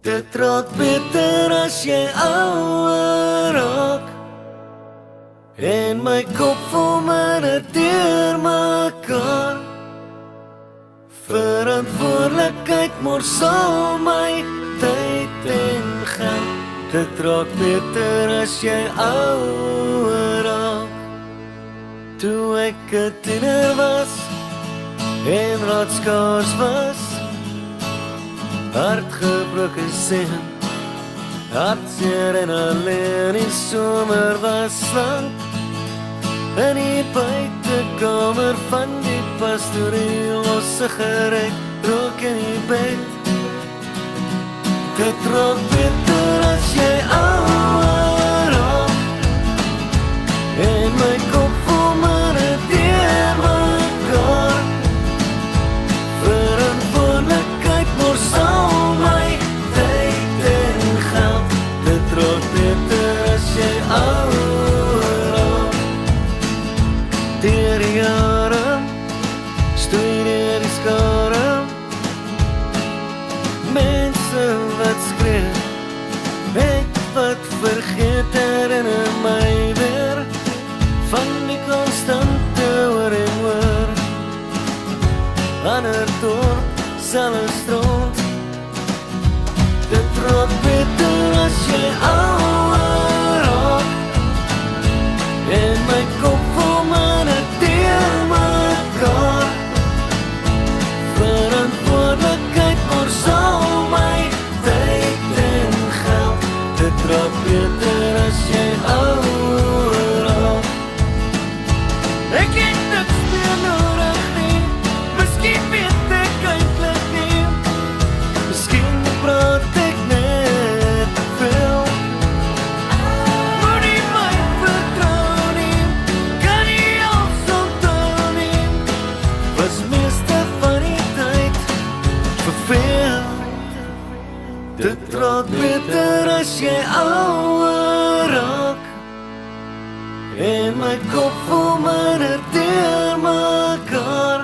Dit raak beter as jy ouer raak en my kop vol minder deur mekaar. Verantwoordelikheid mors al my tyd en geld. Dit raak beter as jy ouer raak. Toe ek 'n tiener was en raadskaars was, hartgebroke seun, hartseer en alleen in somer was lang. In die buitekamer van die pastorie, los sigaret, rook in die bed. Dit raak beter as jy ouer raak en my kop vol minder deur mekaar. Verantwoordelikheid mors al my tyd en geld. Dit raak beter as jy ouer raak. Deur die jare stoei deur die skare, mense wat skree, ek wat vergeet herinner my weer van die konstante oor en oor. Ander dorp, selfe strand. Dit raak beter as jy ouer raak en my kop vol minder deur mekaar. Verantwoordelikheid mors al my tyd en geld. Dit raak beter as jy ouer raak. Ek het niks meer nodig nie, miskien weet ek eintlik nie, miskien praat ek net te veel. Moenie my vertrou nie, kan nie alles onthou nie, was meeste van die tyd verveel. Dit raak beter as jy ouer raak en my kop vol minder deur mekaar.